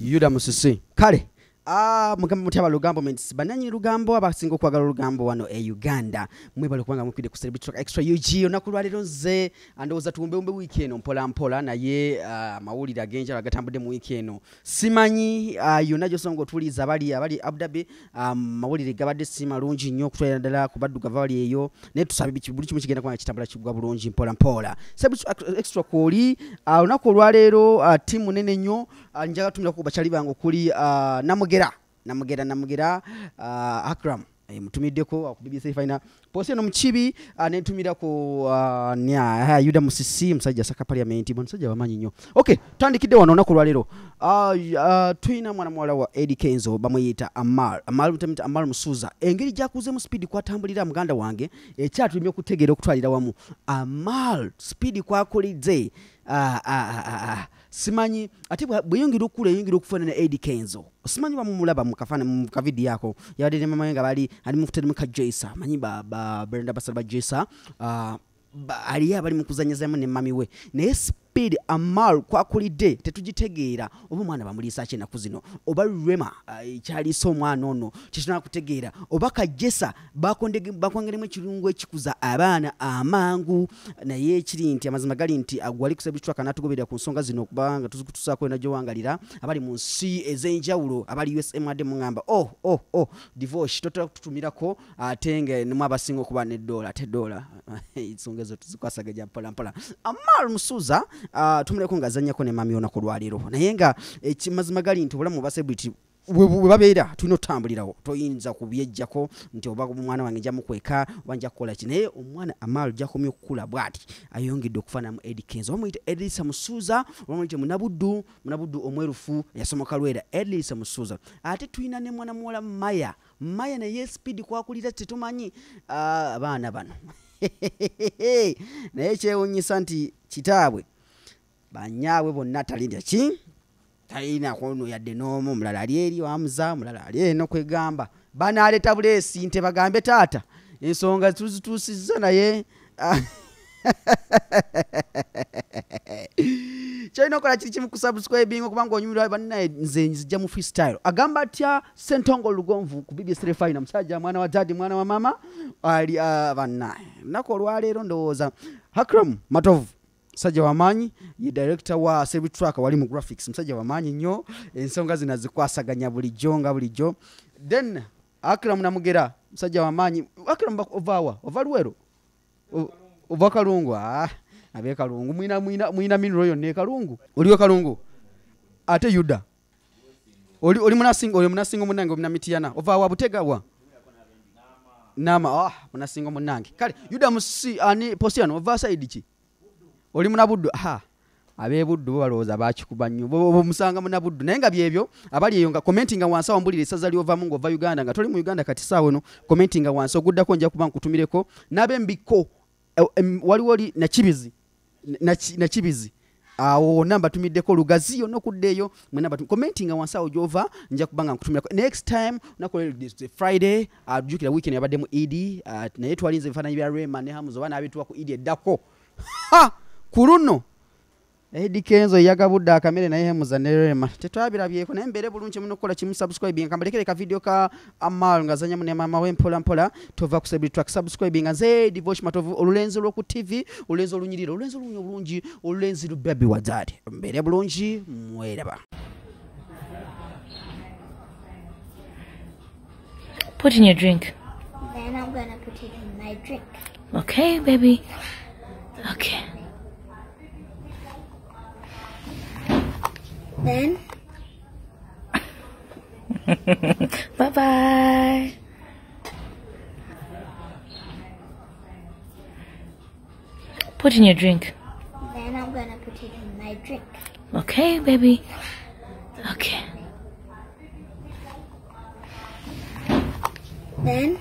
Yuda Musisi. Kale. Mugamba mutaba lugambo menti bananyi lugambo abasingo kwagala lugambo wano Uganda mwebale kubanga mukwide ku celebrity extra UG onakulwalero nze andoza tuumbe weekend mpola mpola naye mawulira agenja agatambudde mu weekend simanyi yonajo songo tuliza abali Abu Dhabi mawulire gabadde simalungi nnyo kutwera dala kubadduka vali eyo ne tusabe buli kimu kigenda kwa kitambula kigwa bulungi mpola mpola celebrity extra koli onakulwalero timu nene nnyo njaga tumira ku bachali bango kuli namugera Akram mutumiddeko ku BBC Final posi no mchibi netumira ko Yuda Musisi msajja saka parliament msajja wamanyi nnyo. Okay, tandikide wano nakulwa lero tuina mwana mwala wa Eddy Kenzo bamuyita Amaal Musuza engeri jakuze mu speed kwatambulira muganda wange ekyatulimye kutegera okutwalira wamu Amaal speed kwakulidde simanyi ati bweyongera okufuna na Eddy Kenzo simanyi bamulaba mukafana mu video yako yabadde mama yenga bali ali mukutera ka Jaisa manyi Brenda Basaba Jaisa ali abali mukuzanyazamu ne mami we ne speed Amaal kwakulidde tetugitegeera oba mwana bamulisa akina kuzino oba Rema kyali so mwana ono kishina kutegeera oba Kajesa bakongeremu ekirungu ekikuza abaana amangu naye ekiri nti amazima gali nti agwali kusebitwa kana tugoberera ku nsonga zino kubanga tuzukutusako najo wangalira abali mu nsi ezenjawulo abali USM ade mungamba divorce tota tutumirako atenge nemu abasingo kuba ne dollar te dollar itsongezo tuzikwasagaja mpola mpola Amaal Musuza tumuleko ngazanyako ne mami ona kulwaliro naye nga ekimazima gali nti obulamu ba celebrity babeera tulina otambulirawo toyinza kubyejjako nti oba mwana wange nja mukweka wanja kukola ki naye omwana Amaal jakomye okukula bwati ayongedde okufana mu Eddy Kenzo bamuyita Etandiisa Musuza bamuyita munabuddu omwerufu yasomoka lwera Etandiisa Musuza ate tulina ne mwana muwala Maya naye speed kwakulira tetumanyi abaana bano naye kyewunyisa nti kitaabwe banyaabwe bonna talina ki talina kono yadde n'omu mulala ali eri wamuza mulala ali eno kwegamba banaaleta bulesi nte bagambe taata ensonga tuzituusizza naye kyalina okola kiri kimu kusubscribing okubanga onyumirwa bannaye nze nzijja mu freestyle agamba atya Ssentongo Lugonvu ku BBC Final musajja mwana wa daddy mwana wa mama ali bannaye nako olwaleero ndowooza Akram Matovu musajja wamanyi ye director wa Celebrity Track wali mu graphics musajja wamanyi nnyo ensonga zina zikwasaganya bulijjo then Akram namugera musajja wamanyi Akram ova Luwero ova Kalungu abe Kalungu mwina minro yo ne Kalungu oliyo Kalungu ate Yuda oli munasingo munange omina mitiyana ova wa Butega wa nama munasingo munange kale Yuda Musisi ani posiano ova side ki oli munabuddu abe buddu balooza bakikuba nnyo bo musanga munabuddu naye nga byebyo abali eyo nga commenting wansi awambulire esaza lyova mu ngova Uganda nga toli mu Uganda kati saawe no commenting wansi oguddako nja kuba nkutumireko nabe mbiko wali na kibizi awo namba tumiddeko lugaziyo nokuddeyo mwe namba commenting wansi awo jova nja kubanga nkutumireko next time nakola Friday ajukira weekend yabadde mu Eddy naye twalinze bifana bya Rema ne Hamuzo bana abitwa ku Eddy eddako kuruno Eddy Kenzo yagabudde akamere naye Hamuza ne Rema tetwabirabyeko naye mbere bulungi muno kola kimu subscribing kambalekere ka video ka Amaal ngazanya mu ne mama we mpola mpola tova ku Celebrity Track subscribing nze Divorce Matovu olulenzi lwo ku TV olulenzi olunyirira olulenzi olunyo bulungi olulenzi lu baby wa dad mbere bulungi mweraba. Put in your drink. Then I'm gonna put it in my drink. Okay, baby. Okay. Then Bye-bye. Put in your drink. Then I'm gonna put it in my drink. Okay, baby. Okay. Then